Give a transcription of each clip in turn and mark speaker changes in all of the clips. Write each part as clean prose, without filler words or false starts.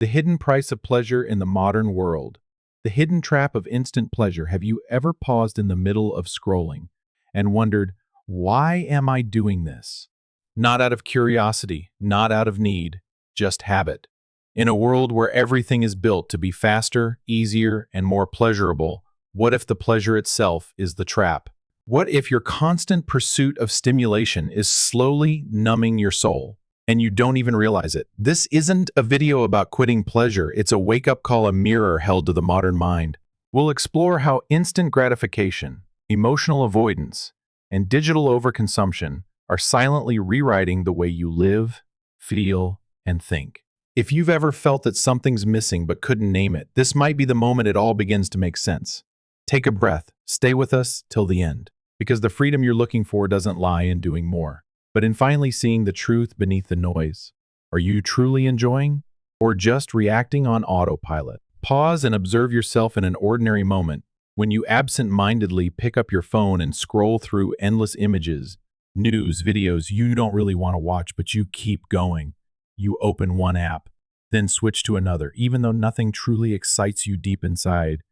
Speaker 1: The hidden price of pleasure in the modern world. The hidden trap of instant pleasure. Have you ever paused in the middle of scrolling and wondered, why am I doing this? Not out of curiosity, not out of need, just habit. In a world where everything is built to be faster, easier, and more pleasurable, what if the pleasure itself is the trap? What if your constant pursuit of stimulation is slowly numbing your soul, and you don't even realize it? This isn't a video about quitting pleasure, it's a wake-up call, a mirror held to the modern mind. We'll explore how instant gratification, emotional avoidance, and digital overconsumption are silently rewriting the way you live, feel, and think. If you've ever felt that something's missing but couldn't name it, this might be the moment it all begins to make sense. Take a breath, stay with us till the end, because the freedom you're looking for doesn't lie in doing more, but in finally seeing the truth beneath the noise. Are you truly enjoying, or just reacting on autopilot? Pause and observe yourself in an ordinary moment, when you absent-mindedly pick up your phone and scroll through endless images, news, videos you don't really want to watch, but you keep going. You open one app, then switch to another, even though nothing truly excites you deep inside.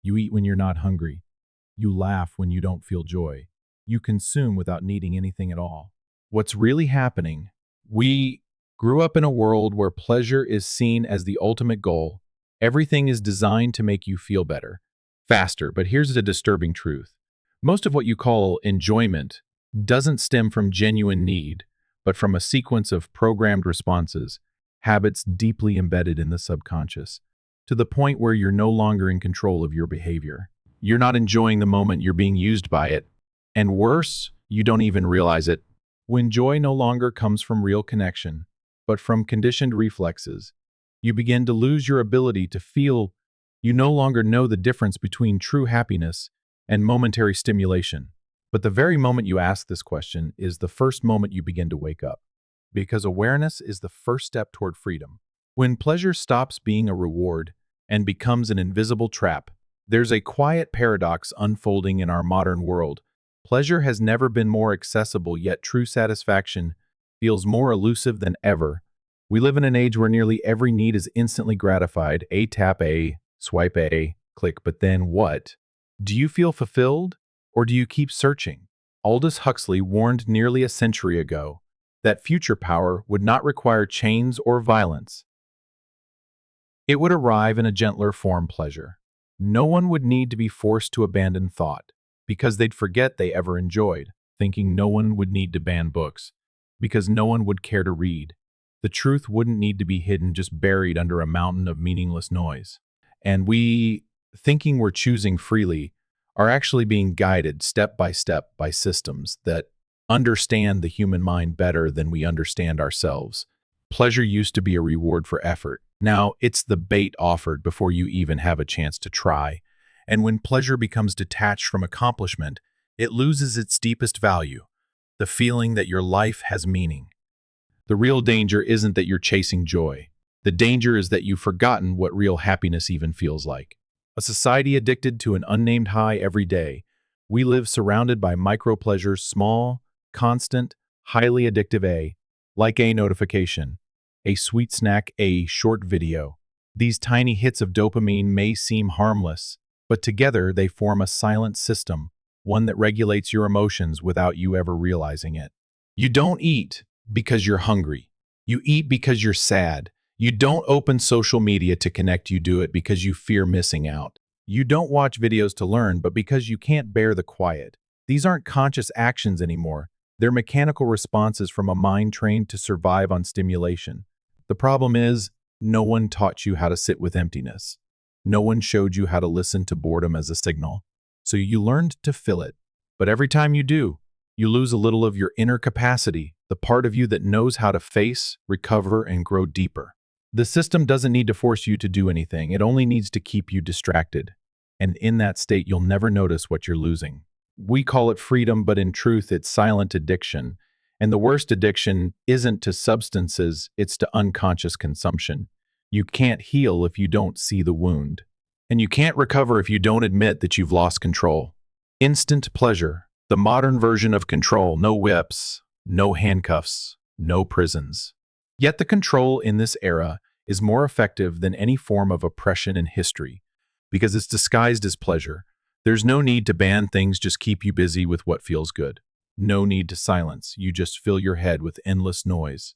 Speaker 1: You eat when you're not hungry. You laugh when you don't feel joy. You consume without needing anything at all. What's really happening? We grew up in a world where pleasure is seen as the ultimate goal. Everything is designed to make you feel better, faster. But here's the disturbing truth. Most of what you call enjoyment doesn't stem from genuine need, but from a sequence of programmed responses, habits deeply embedded in the subconscious, to the point where you're no longer in control of your behavior. You're not enjoying the moment, you're being used by it. And worse, you don't even realize it. When joy no longer comes from real connection, but from conditioned reflexes, you begin to lose your ability to feel. You no longer know the difference between true happiness and momentary stimulation. But the very moment you ask this question is the first moment you begin to wake up, because awareness is the first step toward freedom. When pleasure stops being a reward and becomes an invisible trap, there's a quiet paradox unfolding in our modern world. Pleasure has never been more accessible, yet true satisfaction feels more elusive than ever. We live in an age where nearly every need is instantly gratified. Tap A, swipe A, click, but then what? Do you feel fulfilled? Or do you keep searching? Aldous Huxley warned nearly a century ago that future power would not require chains or violence. It would arrive in a gentler form, pleasure. No one would need to be forced to abandon thought, because they'd forget they ever enjoyed, thinking. No one would need to ban books, because no one would care to read. The truth wouldn't need to be hidden, just buried under a mountain of meaningless noise. And we, thinking we're choosing freely, are actually being guided step by systems that understand the human mind better than we understand ourselves. Pleasure used to be a reward for effort. Now it's the bait offered before you even have a chance to try. And when pleasure becomes detached from accomplishment, it loses its deepest value, the feeling that your life has meaning. The real danger isn't that you're chasing joy. The danger is that you've forgotten what real happiness even feels like. A society addicted to an unnamed high every day. We live surrounded by micro-pleasures, small, constant, highly addictive. Like a notification, a sweet snack, a short video. These tiny hits of dopamine may seem harmless, but together they form a silent system, one that regulates your emotions without you ever realizing it. You don't eat because you're hungry. You eat because you're sad. You don't open social media to connect, you do it because you fear missing out. You don't watch videos to learn, but because you can't bear the quiet. These aren't conscious actions anymore. They're mechanical responses from a mind trained to survive on stimulation. The problem is, no one taught you how to sit with emptiness. No one showed you how to listen to boredom as a signal. So you learned to fill it. But every time you do, you lose a little of your inner capacity, the part of you that knows how to face, recover, and grow deeper. The system doesn't need to force you to do anything. It only needs to keep you distracted. And in that state, you'll never notice what you're losing. We call it freedom, but in truth, it's silent addiction. And the worst addiction isn't to substances, it's to unconscious consumption. You can't heal if you don't see the wound. And you can't recover if you don't admit that you've lost control. Instant pleasure, the modern version of control. No whips, no handcuffs, no prisons. Yet the control in this era is more effective than any form of oppression in history because it's disguised as pleasure. There's no need to ban things, just keep you busy with what feels good. No need to silence, you just fill your head with endless noise.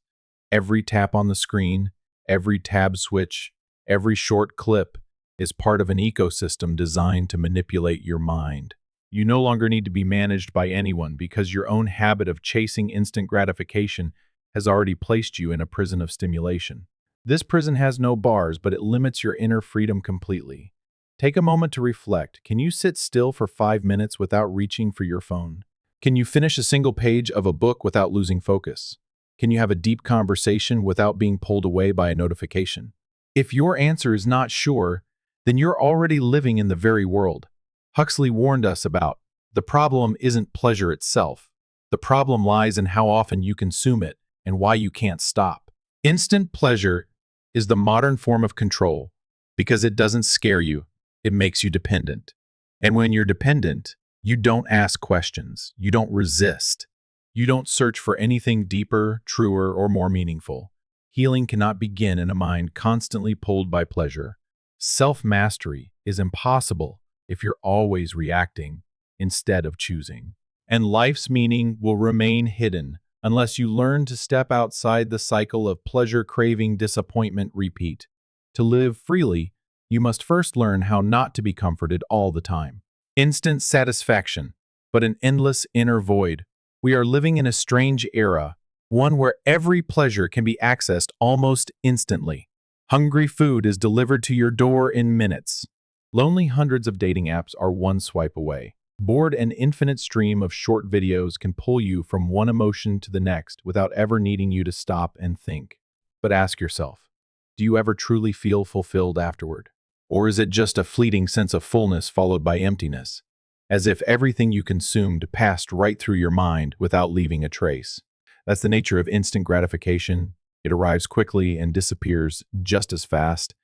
Speaker 1: Every tap on the screen, every tab switch, every short clip is part of an ecosystem designed to manipulate your mind. You no longer need to be managed by anyone because your own habit of chasing instant gratification has already placed you in a prison of stimulation. This prison has no bars, but it limits your inner freedom completely. Take a moment to reflect. Can you sit still for 5 minutes without reaching for your phone? Can you finish a single page of a book without losing focus? Can you have a deep conversation without being pulled away by a notification? If your answer is not sure, then you're already living in the very world Huxley warned us about. The problem isn't pleasure itself. The problem lies in how often you consume it and why you can't stop. Instant pleasure is the modern form of control because it doesn't scare you, it makes you dependent. And when you're dependent, you don't ask questions, you don't resist, you don't search for anything deeper, truer, or more meaningful. Healing cannot begin in a mind constantly pulled by pleasure. Self-mastery is impossible if you're always reacting instead of choosing. And life's meaning will remain hidden unless you learn to step outside the cycle of pleasure craving, disappointment, repeat. To live freely, you must first learn how not to be comforted all the time. Instant satisfaction, but an endless inner void. We are living in a strange era, one where every pleasure can be accessed almost instantly. Hungry food is delivered to your door in minutes. Lonely hundreds of dating apps are one swipe away. Bored, an infinite stream of short videos can pull you from one emotion to the next without ever needing you to stop and think. But ask yourself, do you ever truly feel fulfilled afterward? Or is it just a fleeting sense of fullness followed by emptiness, as if everything you consumed passed right through your mind without leaving a trace? That's the nature of instant gratification. It arrives quickly and disappears just as fast.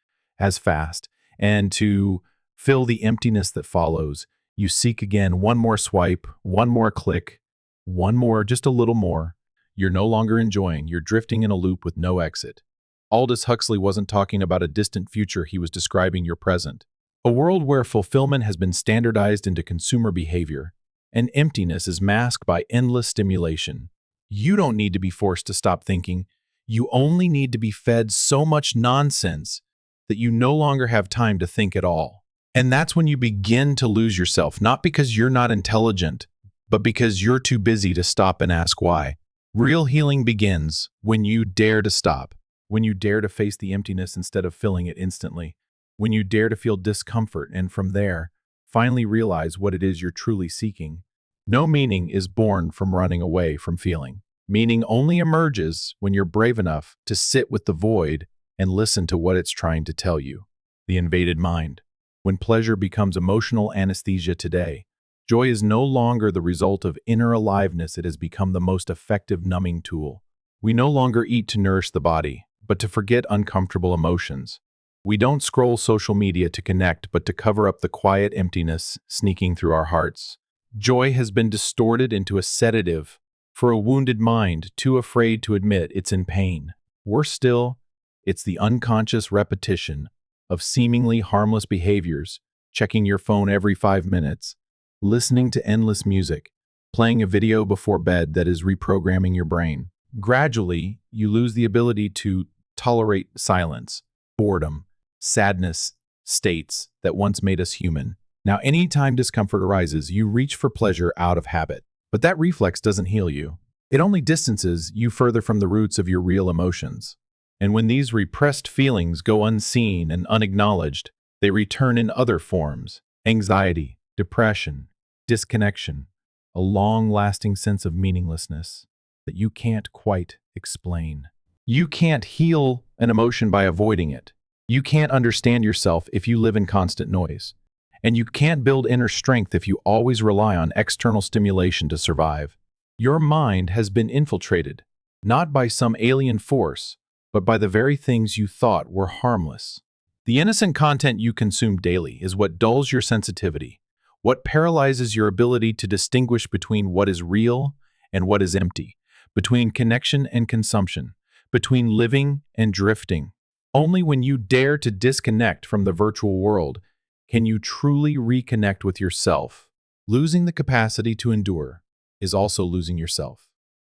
Speaker 1: And to fill the emptiness that follows, you seek again one more swipe, one more click, one more, just a little more. You're no longer enjoying, you're drifting in a loop with no exit. Aldous Huxley wasn't talking about a distant future, he was describing your present. A world where fulfillment has been standardized into consumer behavior, and emptiness is masked by endless stimulation. You don't need to be forced to stop thinking. You only need to be fed so much nonsense that you no longer have time to think at all. And that's when you begin to lose yourself, not because you're not intelligent, but because you're too busy to stop and ask why. Real healing begins when you dare to stop, when you dare to face the emptiness instead of filling it instantly, when you dare to feel discomfort and from there, finally realize what it is you're truly seeking. No meaning is born from running away from feeling. Meaning only emerges when you're brave enough to sit with the void and listen to what it's trying to tell you. The invaded mind. When pleasure becomes emotional anesthesia today, joy is no longer the result of inner aliveness, it has become the most effective numbing tool. We no longer eat to nourish the body, but to forget uncomfortable emotions. We don't scroll social media to connect, but to cover up the quiet emptiness sneaking through our hearts. Joy has been distorted into a sedative for a wounded mind too afraid to admit it's in pain. Worse still, it's the unconscious repetition of seemingly harmless behaviors, checking your phone every 5 minutes, listening to endless music, playing a video before bed that is reprogramming your brain. Gradually, you lose the ability to tolerate silence, boredom, sadness, states that once made us human. Now, anytime discomfort arises, you reach for pleasure out of habit. But that reflex doesn't heal you. It only distances you further from the roots of your real emotions. And when these repressed feelings go unseen and unacknowledged, they return in other forms: anxiety, depression, disconnection, a long-lasting sense of meaninglessness that you can't quite explain. You can't heal an emotion by avoiding it. You can't understand yourself if you live in constant noise. And you can't build inner strength if you always rely on external stimulation to survive. Your mind has been infiltrated, not by some alien force, but by the very things you thought were harmless. The innocent content you consume daily is what dulls your sensitivity, what paralyzes your ability to distinguish between what is real and what is empty, between connection and consumption, between living and drifting. Only when you dare to disconnect from the virtual world can you truly reconnect with yourself. Losing the capacity to endure is also losing yourself.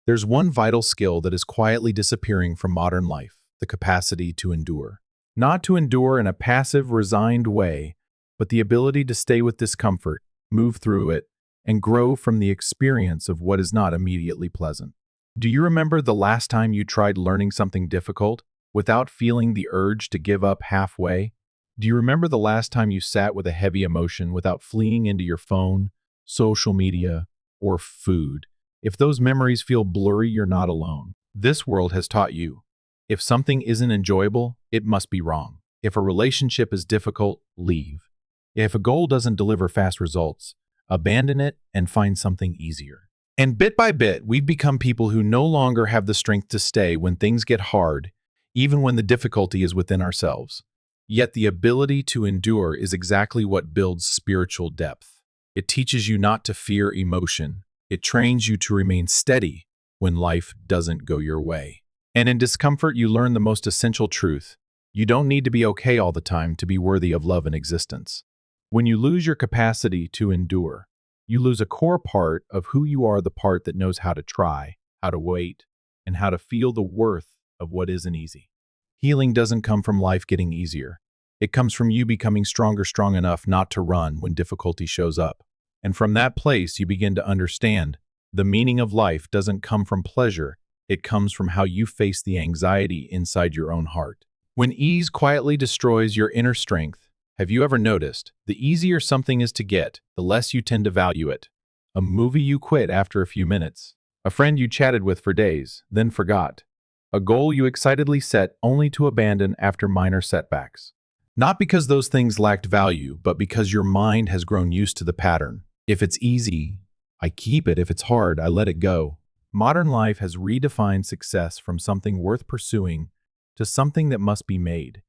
Speaker 1: There's one vital skill that is quietly disappearing from modern life: the capacity to endure. Not to endure in a passive, resigned way, but the ability to stay with discomfort, move through it, and grow from the experience of what is not immediately pleasant. Do you remember the last time you tried learning something difficult without feeling the urge to give up halfway? Do you remember the last time you sat with a heavy emotion without fleeing into your phone, social media, or food? If those memories feel blurry, you're not alone. This world has taught you, if something isn't enjoyable, it must be wrong. If a relationship is difficult, leave. If a goal doesn't deliver fast results, abandon it and find something easier. And bit by bit, we've become people who no longer have the strength to stay when things get hard, even when the difficulty is within ourselves. Yet the ability to endure is exactly what builds spiritual depth. It teaches you not to fear emotion. It trains you to remain steady when life doesn't go your way. And in discomfort, you learn the most essential truth: you don't need to be okay all the time to be worthy of love and existence. When you lose your capacity to endure, you lose a core part of who you are, the part that knows how to try, how to wait, and how to feel the worth of what isn't easy. Healing doesn't come from life getting easier. It comes from you becoming stronger, strong enough not to run when difficulty shows up. And from that place, you begin to understand the meaning of life doesn't come from pleasure. It comes from how you face the anxiety inside your own heart. When ease quietly destroys your inner strength, have you ever noticed the easier something is to get, the less you tend to value it? A movie you quit after a few minutes, a friend you chatted with for days, then forgot, a goal you excitedly set only to abandon after minor setbacks. Not because those things lacked value, but because your mind has grown used to the pattern. If it's easy, I keep it. If it's hard, I let it go. Modern life has redefined success from something worth pursuing to something that must be made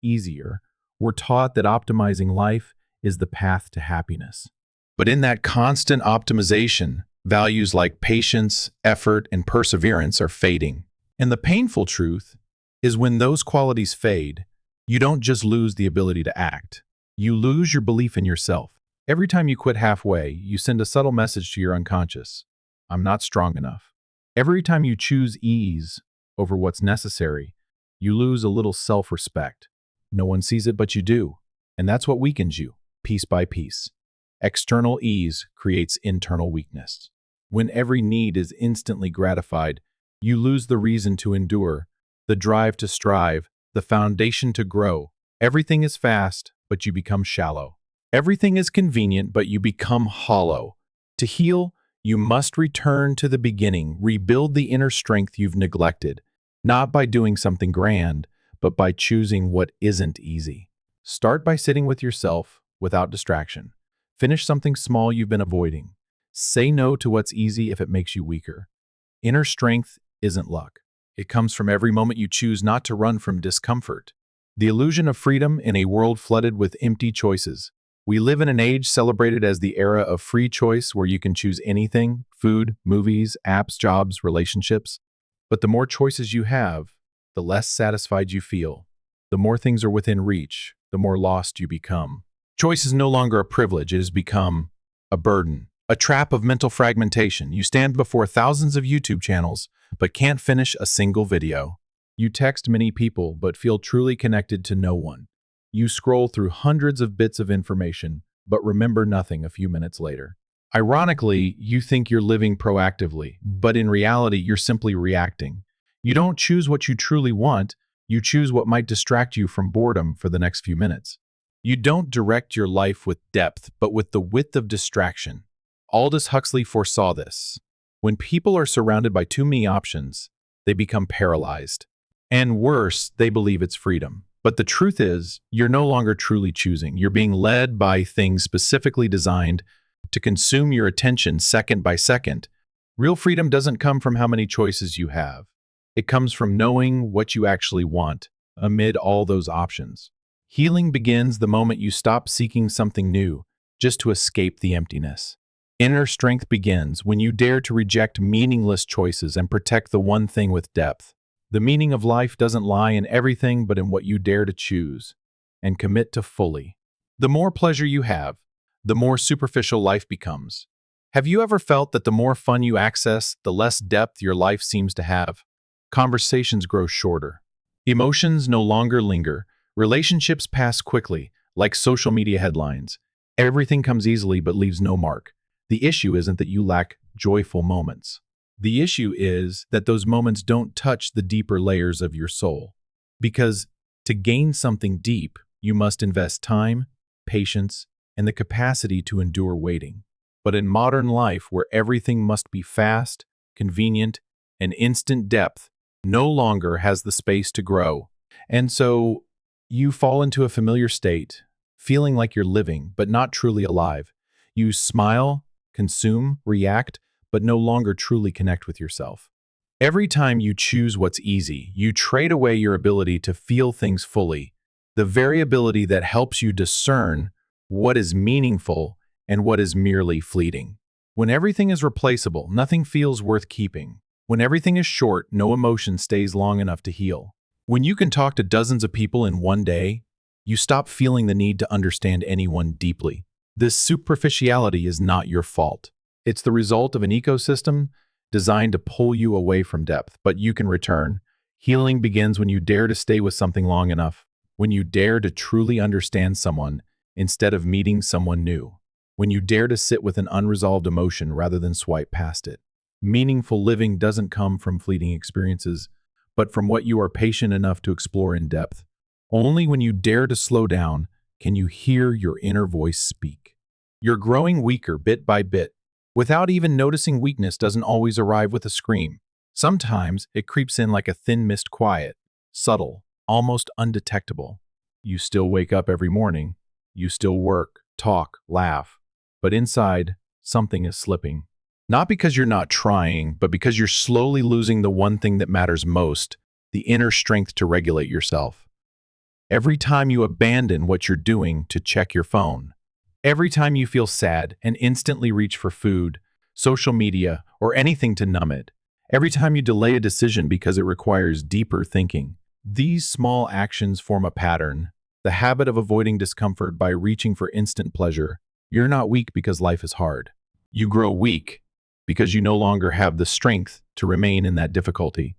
Speaker 1: easier. We're taught that optimizing life is the path to happiness. But in that constant optimization, values like patience, effort, and perseverance are fading. And the painful truth is when those qualities fade, you don't just lose the ability to act. You lose your belief in yourself. Every time you quit halfway, you send a subtle message to your unconscious: I'm not strong enough. Every time you choose ease over what's necessary, you lose a little self-respect. No one sees it, but you do. And that's what weakens you, piece by piece. External ease creates internal weakness. When every need is instantly gratified, you lose the reason to endure, the drive to strive, the foundation to grow. Everything is fast, but you become shallow. Everything is convenient, but you become hollow. To heal, you must return to the beginning, rebuild the inner strength you've neglected, not by doing something grand, but by choosing what isn't easy. Start by sitting with yourself without distraction. Finish something small you've been avoiding. Say no to what's easy if it makes you weaker. Inner strength isn't luck. It comes from every moment you choose not to run from discomfort. The illusion of freedom in a world flooded with empty choices. We live in an age celebrated as the era of free choice, where you can choose anything: food, movies, apps, jobs, relationships. But the more choices you have, the less satisfied you feel. The more things are within reach, the more lost you become. Choice is no longer a privilege, it has become a burden, a trap of mental fragmentation. You stand before thousands of YouTube channels, but can't finish a single video. You text many people, but feel truly connected to no one. You scroll through hundreds of bits of information, but remember nothing a few minutes later. Ironically, you think you're living proactively, but in reality, you're simply reacting. You don't choose what you truly want, you choose what might distract you from boredom for the next few minutes. You don't direct your life with depth, but with the width of distraction. Aldous Huxley foresaw this. When people are surrounded by too many options, they become paralyzed. And worse, they believe it's freedom. But the truth is, you're no longer truly choosing. You're being led by things specifically designed to consume your attention second by second. Real freedom doesn't come from how many choices you have. It comes from knowing what you actually want amid all those options. Healing begins the moment you stop seeking something new just to escape the emptiness. Inner strength begins when you dare to reject meaningless choices and protect the one thing with depth. The meaning of life doesn't lie in everything but in what you dare to choose and commit to fully. The more pleasure you have, the more superficial life becomes. Have you ever felt that the more fun you access, the less depth your life seems to have? Conversations grow shorter. Emotions no longer linger. Relationships pass quickly, like social media headlines. Everything comes easily but leaves no mark. The issue isn't that you lack joyful moments. The issue is that those moments don't touch the deeper layers of your soul. Because to gain something deep, you must invest time, patience, and the capacity to endure waiting. But in modern life, where everything must be fast, convenient, and instant, depth no longer has the space to grow. And so you fall into a familiar state, feeling like you're living, but not truly alive. You smile, consume, react, but no longer truly connect with yourself. Every time you choose what's easy, you trade away your ability to feel things fully, the variability that helps you discern what is meaningful and what is merely fleeting. When everything is replaceable, nothing feels worth keeping. When everything is short, no emotion stays long enough to heal. When you can talk to dozens of people in one day, you stop feeling the need to understand anyone deeply. This superficiality is not your fault. It's the result of an ecosystem designed to pull you away from depth, but you can return. Healing begins when you dare to stay with something long enough, when you dare to truly understand someone instead of meeting someone new, when you dare to sit with an unresolved emotion rather than swipe past it. Meaningful living doesn't come from fleeting experiences, but from what you are patient enough to explore in depth. Only when you dare to slow down can you hear your inner voice speak. You're growing weaker bit by bit. Without even noticing, weakness doesn't always arrive with a scream. Sometimes it creeps in like a thin mist, quiet, subtle, almost undetectable. You still wake up every morning. You still work, talk, laugh. But inside, something is slipping. Not because you're not trying, but because you're slowly losing the one thing that matters most, the inner strength to regulate yourself. Every time you abandon what you're doing to check your phone, every time you feel sad and instantly reach for food, social media, or anything to numb it, every time you delay a decision because it requires deeper thinking, these small actions form a pattern, the habit of avoiding discomfort by reaching for instant pleasure. You're not weak because life is hard. You grow weak because you no longer have the strength to remain in that difficulty.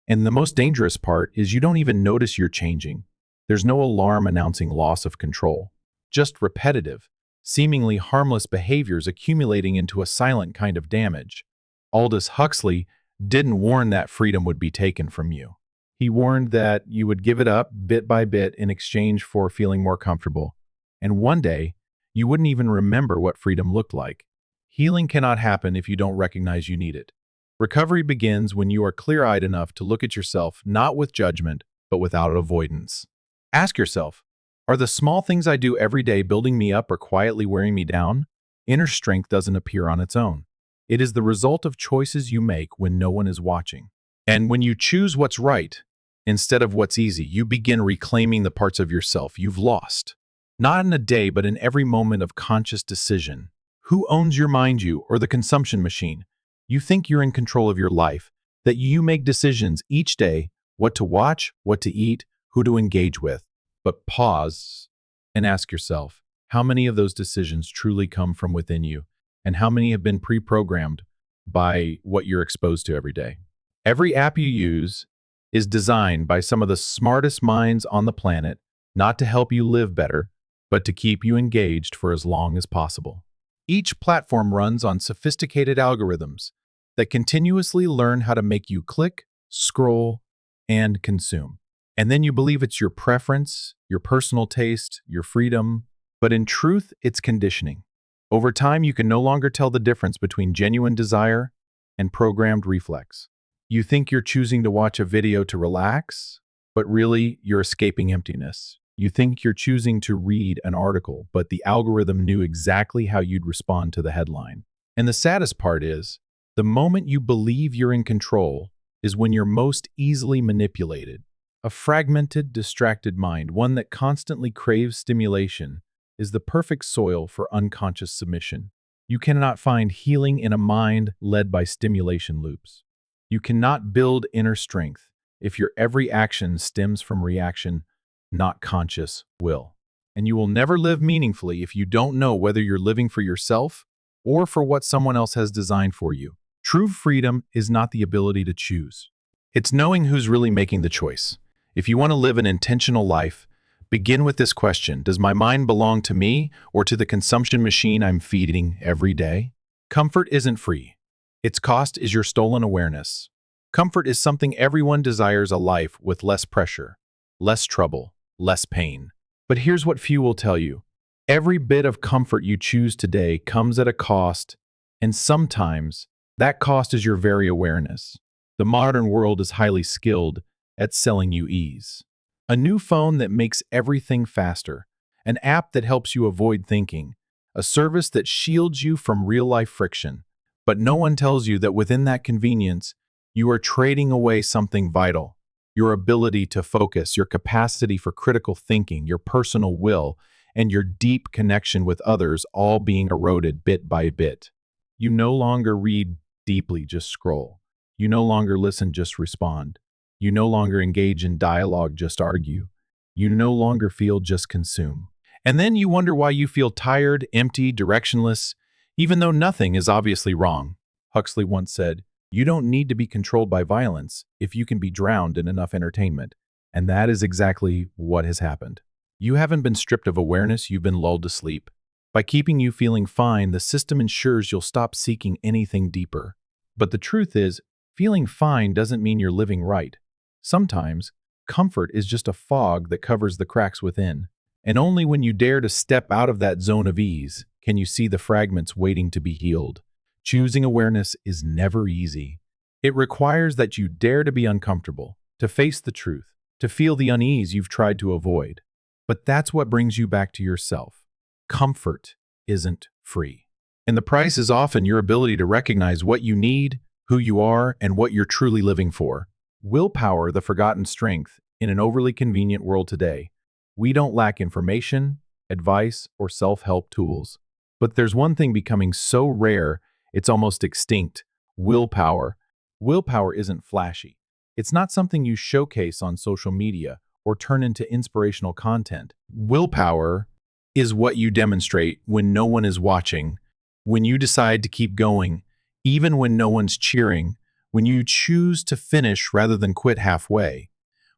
Speaker 1: And the most dangerous part is you don't even notice you're changing. There's no alarm announcing loss of control, just repetitive, seemingly harmless behaviors accumulating into a silent kind of damage. Aldous Huxley didn't warn that freedom would be taken from you. He warned that you would give it up bit by bit in exchange for feeling more comfortable. And one day, you wouldn't even remember what freedom looked like. Healing cannot happen if you don't recognize you need it. Recovery begins when you are clear-eyed enough to look at yourself not with judgment, but without avoidance. Ask yourself, are the small things I do every day building me up or quietly wearing me down? Inner strength doesn't appear on its own. It is the result of choices you make when no one is watching. And when you choose what's right instead of what's easy, you begin reclaiming the parts of yourself you've lost. Not in a day, but in every moment of conscious decision. Who owns your mind, you or the consumption machine? You think you're in control of your life, that you make decisions each day, what to watch, what to eat, who to engage with. But pause and ask yourself, how many of those decisions truly come from within you, and how many have been pre-programmed by what you're exposed to every day? Every app you use is designed by some of the smartest minds on the planet, not to help you live better, but to keep you engaged for as long as possible. Each platform runs on sophisticated algorithms that continuously learn how to make you click, scroll, and consume. And then you believe it's your preference, your personal taste, your freedom, but in truth, it's conditioning. Over time, you can no longer tell the difference between genuine desire and programmed reflex. You think you're choosing to watch a video to relax, but really you're escaping emptiness. You think you're choosing to read an article, but the algorithm knew exactly how you'd respond to the headline. And the saddest part is, the moment you believe you're in control is when you're most easily manipulated. A fragmented, distracted mind, one that constantly craves stimulation, is the perfect soil for unconscious submission. You cannot find healing in a mind led by stimulation loops. You cannot build inner strength if your every action stems from reaction, not conscious will. And you will never live meaningfully if you don't know whether you're living for yourself or for what someone else has designed for you. True freedom is not the ability to choose. It's knowing who's really making the choice. If you want to live an intentional life, begin with this question: does my mind belong to me or to the consumption machine I'm feeding every day? Comfort isn't free. Its cost is your stolen awareness. Comfort is something everyone desires: a life with less pressure, less trouble, less pain. But here's what few will tell you. Every bit of comfort you choose today comes at a cost, and sometimes that cost is your very awareness. The modern world is highly skilled at selling you ease. A new phone that makes everything faster, an app that helps you avoid thinking, a service that shields you from real-life friction. But no one tells you that within that convenience, you are trading away something vital: your ability to focus, your capacity for critical thinking, your personal will, and your deep connection with others, all being eroded bit by bit. You no longer read deeply, just scroll. You no longer listen, just respond. You no longer engage in dialogue, just argue. You no longer feel, just consume. And then you wonder why you feel tired, empty, directionless, even though nothing is obviously wrong. Huxley once said, "You don't need to be controlled by violence if you can be drowned in enough entertainment." And that is exactly what has happened. You haven't been stripped of awareness, you've been lulled to sleep. By keeping you feeling fine, the system ensures you'll stop seeking anything deeper. But the truth is, feeling fine doesn't mean you're living right. Sometimes, comfort is just a fog that covers the cracks within. And only when you dare to step out of that zone of ease can you see the fragments waiting to be healed. Choosing awareness is never easy. It requires that you dare to be uncomfortable, to face the truth, to feel the unease you've tried to avoid. But that's what brings you back to yourself. Comfort isn't free. And the price is often your ability to recognize what you need, who you are, and what you're truly living for. Willpower, the forgotten strength, in an overly convenient world today. We don't lack information, advice, or self-help tools. But there's one thing becoming so rare, it's almost extinct: willpower. Willpower isn't flashy. It's not something you showcase on social media or turn into inspirational content. Willpower is what you demonstrate when no one is watching, when you decide to keep going, even when no one's cheering, when you choose to finish rather than quit halfway,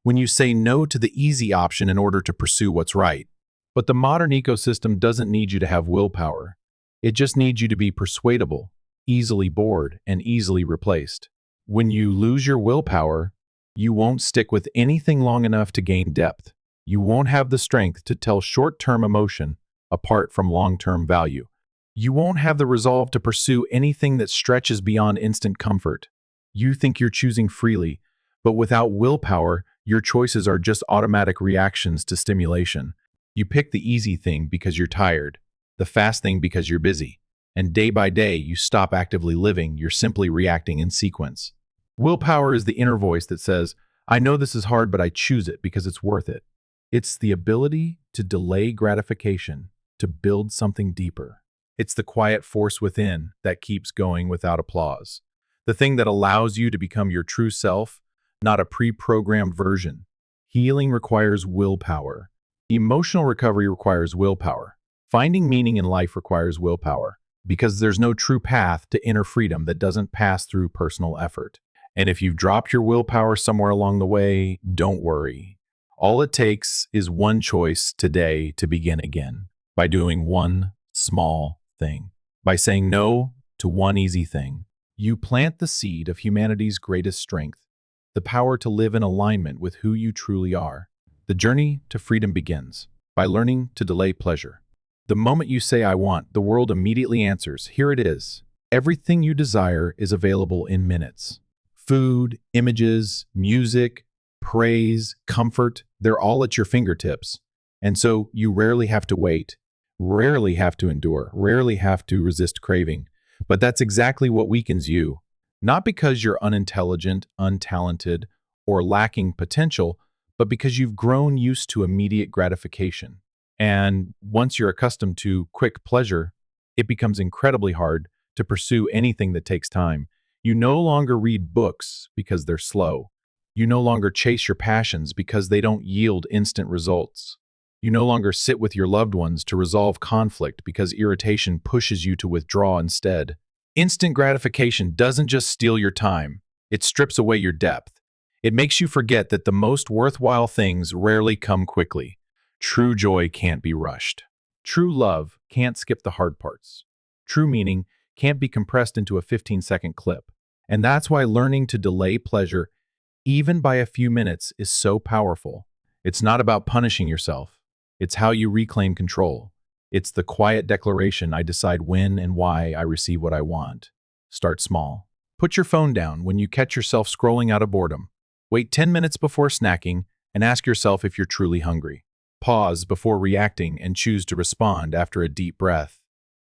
Speaker 1: when you say no to the easy option in order to pursue what's right. But the modern ecosystem doesn't need you to have willpower. It just needs you to be persuadable, easily bored, and easily replaced. When you lose your willpower, you won't stick with anything long enough to gain depth. You won't have the strength to tell short-term emotion apart from long-term value. You won't have the resolve to pursue anything that stretches beyond instant comfort. You think you're choosing freely, but without willpower, your choices are just automatic reactions to stimulation. You pick the easy thing because you're tired, the fast thing because you're busy, and day by day you stop actively living, you're simply reacting in sequence. Willpower is the inner voice that says, "I know this is hard, but I choose it because it's worth it." It's the ability to delay gratification, to build something deeper. It's the quiet force within that keeps going without applause. The thing that allows you to become your true self, not a pre-programmed version. Healing requires willpower. Emotional recovery requires willpower. Finding meaning in life requires willpower, because there's no true path to inner freedom that doesn't pass through personal effort. And if you've dropped your willpower somewhere along the way, don't worry. All it takes is one choice today to begin again, by doing one small thing, by saying no to one easy thing. You plant the seed of humanity's greatest strength, the power to live in alignment with who you truly are. The journey to freedom begins by learning to delay pleasure. The moment you say, "I want," the world immediately answers, "Here it is." Everything you desire is available in minutes. Food, images, music, praise, comfort, they're all at your fingertips. And so you rarely have to wait, rarely have to endure, rarely have to resist craving. But that's exactly what weakens you. Not because you're unintelligent, untalented, or lacking potential, but because you've grown used to immediate gratification. And once you're accustomed to quick pleasure, it becomes incredibly hard to pursue anything that takes time. You no longer read books because they're slow. You no longer chase your passions because they don't yield instant results. You no longer sit with your loved ones to resolve conflict because irritation pushes you to withdraw instead. Instant gratification doesn't just steal your time, it strips away your depth. It makes you forget that the most worthwhile things rarely come quickly. True joy can't be rushed. True love can't skip the hard parts. True meaning can't be compressed into a 15-second clip. And that's why learning to delay pleasure, even by a few minutes, is so powerful. It's not about punishing yourself. It's how you reclaim control. It's the quiet declaration: I decide when and why I receive what I want. Start small. Put your phone down when you catch yourself scrolling out of boredom. Wait 10 minutes before snacking and ask yourself if you're truly hungry. Pause before reacting and choose to respond after a deep breath.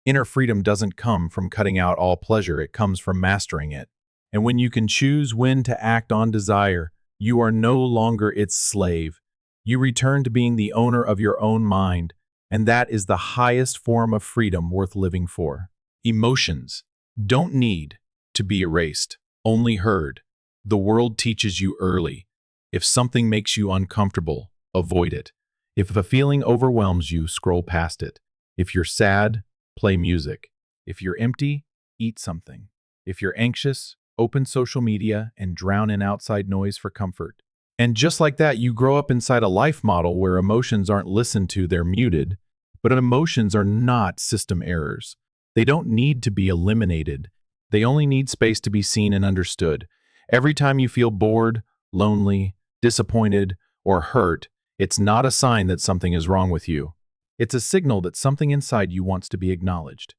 Speaker 1: Inner freedom doesn't come from cutting out all pleasure, it comes from mastering it. And when you can choose when to act on desire, you are no longer its slave. You return to being the owner of your own mind, and that is the highest form of freedom worth living for. Emotions don't need to be erased, only heard. The world teaches you early. If something makes you uncomfortable, avoid it. If a feeling overwhelms you, scroll past it. If you're sad, play music. If you're empty, eat something. If you're anxious, open social media and drown in outside noise for comfort. And just like that, you grow up inside a life model where emotions aren't listened to, they're muted. But emotions are not system errors. They don't need to be eliminated. They only need space to be seen and understood. Every time you feel bored, lonely, disappointed, or hurt, it's not a sign that something is wrong with you. It's a signal that something inside you wants to be acknowledged.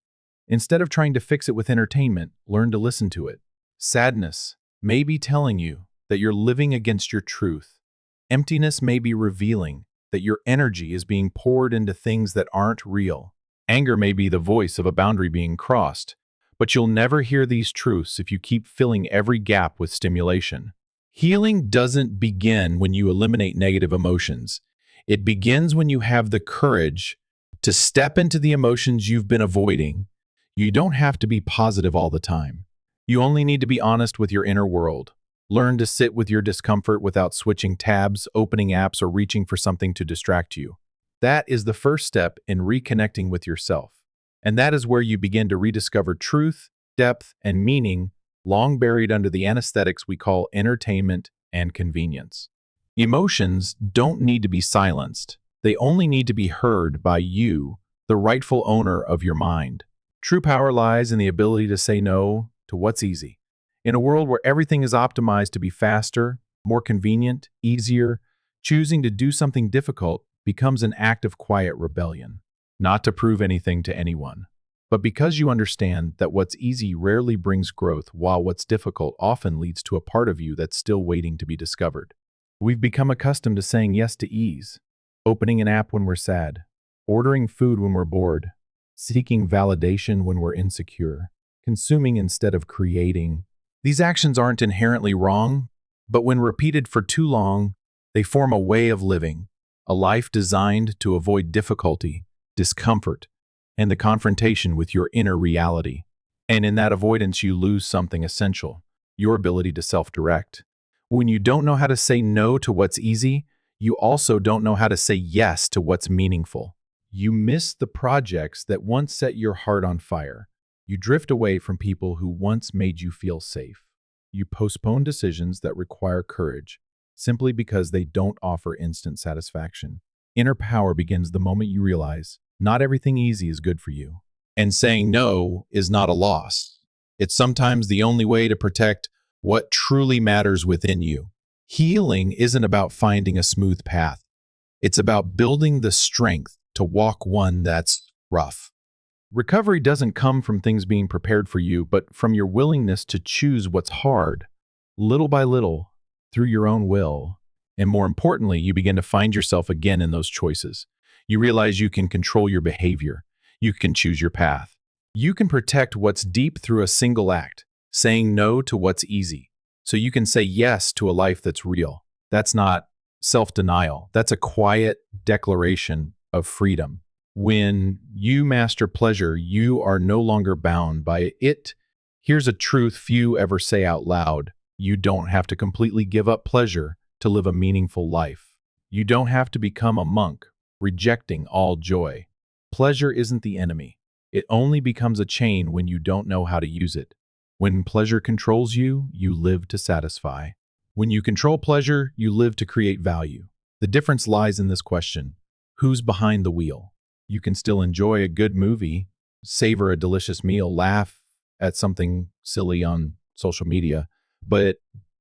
Speaker 1: Instead of trying to fix it with entertainment, learn to listen to it. Sadness may be telling you that you're living against your truth. Emptiness may be revealing that your energy is being poured into things that aren't real. Anger may be the voice of a boundary being crossed, but you'll never hear these truths if you keep filling every gap with stimulation. Healing doesn't begin when you eliminate negative emotions. It begins when you have the courage to step into the emotions you've been avoiding. You don't have to be positive all the time. You only need to be honest with your inner world. Learn to sit with your discomfort without switching tabs, opening apps, or reaching for something to distract you. That is the first step in reconnecting with yourself. And that is where you begin to rediscover truth, depth, and meaning long buried under the anesthetics we call entertainment and convenience. Emotions don't need to be silenced. They only need to be heard by you, the rightful owner of your mind. True power lies in the ability to say no to what's easy. In a world where everything is optimized to be faster, more convenient, easier, choosing to do something difficult becomes an act of quiet rebellion. Not to prove anything to anyone, but because you understand that what's easy rarely brings growth, while what's difficult often leads to a part of you that's still waiting to be discovered. We've become accustomed to saying yes to ease, opening an app when we're sad, ordering food when we're bored, seeking validation when we're insecure, consuming instead of creating. These actions aren't inherently wrong, but when repeated for too long, they form a way of living, a life designed to avoid difficulty, discomfort, and the confrontation with your inner reality. And in that avoidance, you lose something essential: your ability to self-direct. When you don't know how to say no to what's easy, you also don't know how to say yes to what's meaningful. You miss the projects that once set your heart on fire. You drift away from people who once made you feel safe. You postpone decisions that require courage simply because they don't offer instant satisfaction. Inner power begins the moment you realize not everything easy is good for you. And saying no is not a loss. It's sometimes the only way to protect what truly matters within you. Healing isn't about finding a smooth path. It's about building the strength to walk one that's rough. Recovery doesn't come from things being prepared for you, but from your willingness to choose what's hard, little by little, through your own will. And more importantly, you begin to find yourself again in those choices. You realize you can control your behavior. You can choose your path. You can protect what's deep through a single act, saying no to what's easy. So you can say yes to a life that's real. That's not self-denial. That's a quiet declaration of freedom. When you master pleasure, you are no longer bound by it. Here's a truth few ever say out loud: You don't have to completely give up pleasure to live a meaningful life. You don't have to become a monk, rejecting all joy. Pleasure isn't the enemy. It only becomes a chain when you don't know how to use it. When pleasure controls you, you live to satisfy. When you control pleasure, you live to create value. The difference lies in this question: who's behind the wheel? You can still enjoy a good movie, savor a delicious meal, laugh at something silly on social media, but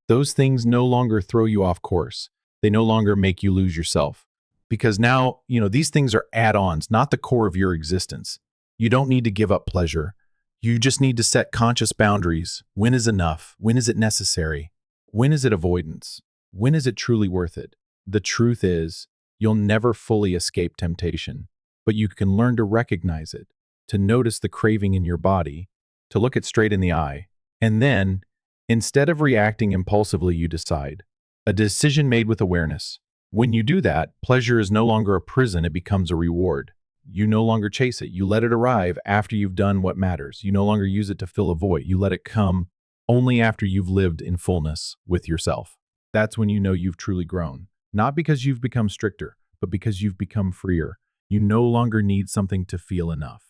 Speaker 1: those things no longer throw you off course. They no longer make you lose yourself. Because now, these things are add-ons, not the core of your existence. You don't need to give up pleasure. You just need to set conscious boundaries. When is enough? When is it necessary? When is it avoidance? When is it truly worth it? The truth is, you'll never fully escape temptation, but you can learn to recognize it, to notice the craving in your body, to look it straight in the eye, and then, instead of reacting impulsively, you decide. A decision made with awareness. When you do that, pleasure is no longer a prison, it becomes a reward. You no longer chase it. You let it arrive after you've done what matters. You no longer use it to fill a void. You let it come only after you've lived in fullness with yourself. That's when you know you've truly grown. Not because you've become stricter, but because you've become freer. You no longer need something to feel enough.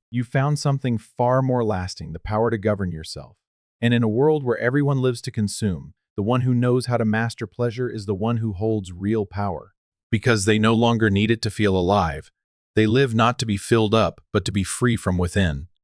Speaker 1: You found something far more lasting, the power to govern yourself. And in a world where everyone lives to consume, the one who knows how to master pleasure is the one who holds real power. Because they no longer need it to feel alive. They live not to be filled up, but to be free from within.